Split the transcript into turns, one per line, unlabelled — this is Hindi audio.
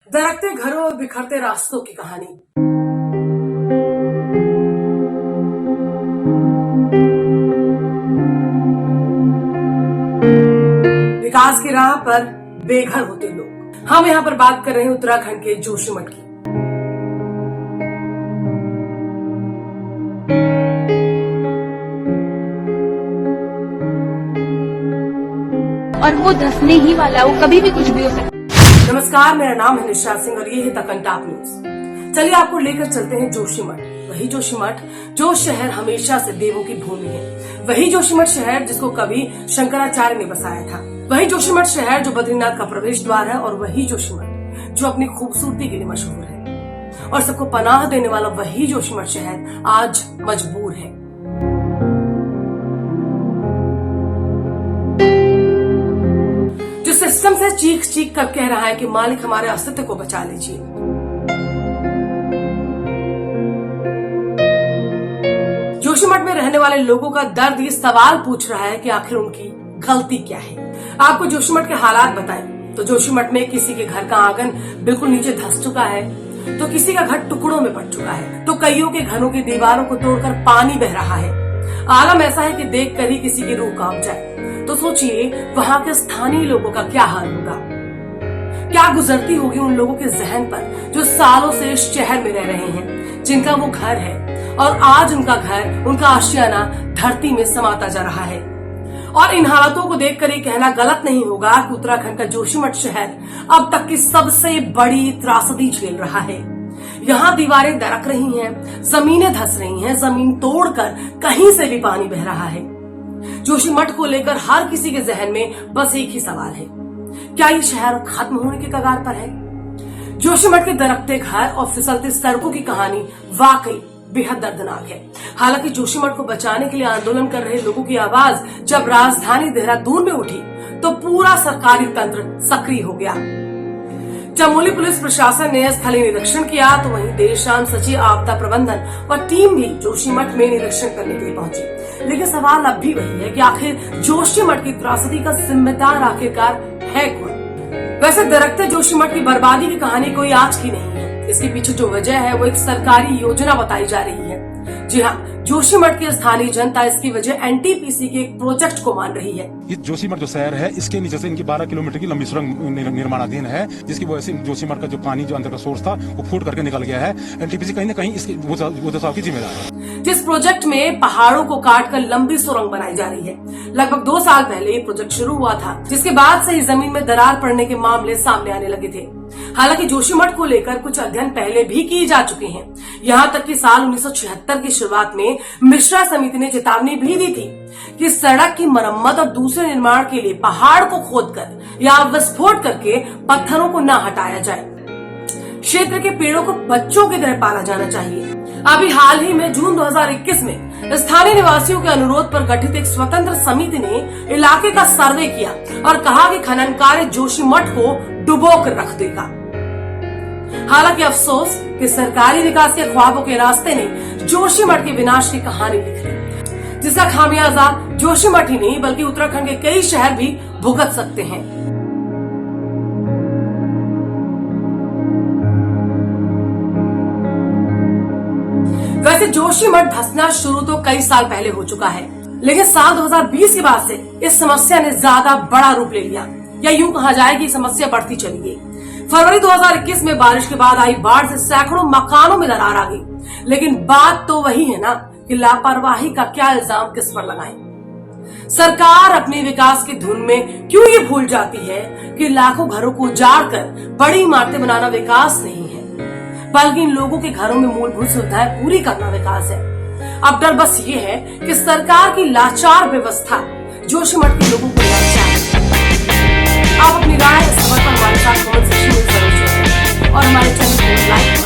दरकते घरों और बिखरते रास्तों की कहानी। विकास की राह पर बेघर होते लोग। हम यहाँ पर बात कर रहे हैं उत्तराखंड के जोशीमठ की।
और वो धंसने ही वाला, वो कभी भी कुछ भी हो सकता है।
नमस्कार, मेरा नाम है निशा सिंह और ये है द कंटाप न्यूज। चलिए आपको लेकर चलते हैं जोशीमठ। वही जोशीमठ जो शहर हमेशा से देवों की भूमि है। वही जोशीमठ शहर जिसको कभी शंकराचार्य ने बसाया था। वही जोशीमठ शहर जो बद्रीनाथ का प्रवेश द्वार है। और वही जोशीमठ जो अपनी खूबसूरती के लिए मशहूर है। और सबको पनाह देने वाला वही जोशीमठ शहर आज मजबूर है। सिस्टम से चीख चीख कर कह रहा है कि मालिक हमारे अस्तित्व को बचा लीजिए। जोशीमठ में रहने वाले लोगों का दर्द ये सवाल पूछ रहा है कि आखिर उनकी गलती क्या है। आपको जोशीमठ के हालात बताएं तो जोशीमठ में किसी के घर का आंगन बिल्कुल नीचे धंस चुका है, तो किसी का घर टुकड़ों में बट चुका है, तो कईयों के घरों की दीवारों को तोड़कर पानी बह रहा है। आलम ऐसा है कि देखकर ही किसी की रूह कांप जाए। तो सोचिए वहां के स्थानीय लोगों का क्या हाल होगा, क्या गुजरती होगी उन लोगों के जहन पर जो सालों से इस शहर में रह रहे हैं, जिनका वो घर है और आज उनका घर, उनका आशियाना धरती में समाता जा रहा है। और इन हालातों को देखकर ये कहना गलत नहीं होगा कि उत्तराखंड का जोशीमठ शहर अब तक की सबसे बड़ी त्रासदी झेल रहा है। यहाँ दीवारें दरक रही हैं, जमीनें धंस रही हैं, जमीन तोड़कर कहीं से भी पानी बह रहा है। जोशीमठ को लेकर हर किसी के जहन में बस एक ही सवाल है, क्या ये शहर खत्म होने के कगार पर है? जोशीमठ के दरकते घर और फिसलती सड़कों की कहानी वाकई बेहद दर्दनाक है। हालांकि जोशीमठ को बचाने के लिए आंदोलन कर रहे लोगों की आवाज जब राजधानी देहरादून में उठी तो पूरा सरकारी तंत्र सक्रिय हो गया। चमोली पुलिस प्रशासन ने स्थलीय निरीक्षण किया तो वहीं देर शाम सचिव आपदा प्रबंधन और टीम भी जोशीमठ में निरीक्षण करने के लिए पहुंची। लेकिन सवाल अब भी वही है कि आखिर जोशीमठ की त्रासदी का जिम्मेदार आखिरकार है कौन? वैसे दरकते जोशीमठ की बर्बादी की कहानी कोई आज की नहीं है। इसके पीछे जो वजह है वो एक सरकारी योजना बताई जा रही है। जी हाँ, जोशीमठ की स्थानीय जनता इसकी वजह एनटीपीसी के एक प्रोजेक्ट को मान रही है।
ये जोशीमठ जो शहर है, इसके नीचे से इनकी 12 किलोमीटर की लंबी सुरंग निर्माणाधीन है, जिसकी वजह से जोशीमठ का जो पानी जो अंदर का सोर्स था वो फूट करके निकल गया है। एनटीपीसी कहीं न कहीं इसकी वो दशा की जिम्मेदार है।
जिस प्रोजेक्ट में पहाड़ों को काटकर लंबी सुरंग बनाई जा रही है, लगभग 2 साल पहले ये प्रोजेक्ट शुरू हुआ था, जिसके बाद से ही जमीन में दरार पड़ने के मामले सामने आने लगे थे। हालांकि जोशीमठ को लेकर कुछ अध्ययन पहले भी किए जा चुके हैं। यहाँ तक कि साल 1976 की शुरुआत में मिश्रा समिति ने चेतावनी भी दी थी कि सड़क की मरम्मत और दूसरे निर्माण के लिए पहाड़ को खोदकर या विस्फोट करके पत्थरों को न हटाया जाए। क्षेत्र के पेड़ों को बच्चों की तरह पाला जाना चाहिए। अभी हाल ही में जून 2021 में स्थानीय निवासियों के अनुरोध पर गठित एक स्वतंत्र समिति ने इलाके का सर्वे किया और कहा कि खनन कार्य जोशीमठ को डुबो कर रख देगा। हालांकि अफसोस कि सरकारी विकास के ख्वाबों के रास्ते ने जोशीमठ के विनाश की कहानी लिख ली, जिसका खामियाजा जोशीमठ ही नहीं बल्कि उत्तराखंड के कई शहर भी भुगत सकते हैं। वैसे जोशीमठ धंसना शुरू तो कई साल पहले हो चुका है, लेकिन साल 2020 के बाद से इस समस्या ने ज्यादा बड़ा रूप ले लिया, या यूं कहा जाए कि समस्या बढ़ती चली गई। फरवरी 2021 में बारिश के बाद आई बाढ़ से सैकड़ों मकानों में दरार आ गई। लेकिन बात तो वही है ना कि लापरवाही का क्या इल्जाम किस पर लगाएं? सरकार अपने विकास की धुन में क्यों ये भूल जाती है कि लाखों घरों को उजाड़ कर बड़ी इमारतें बनाना विकास नहीं है, बल्कि इन लोगों के घरों में मूलभूत सुविधाएं पूरी करना विकास है। अब डर बस ये है कि सरकार की लाचार व्यवस्था जोशीमठ के लोगों को लाचार। आप अपनी राय इस खबर पर हमारे साथ कमेंट सेक्शन में जरूर शेयर करें और हमारे चैनल को लाइक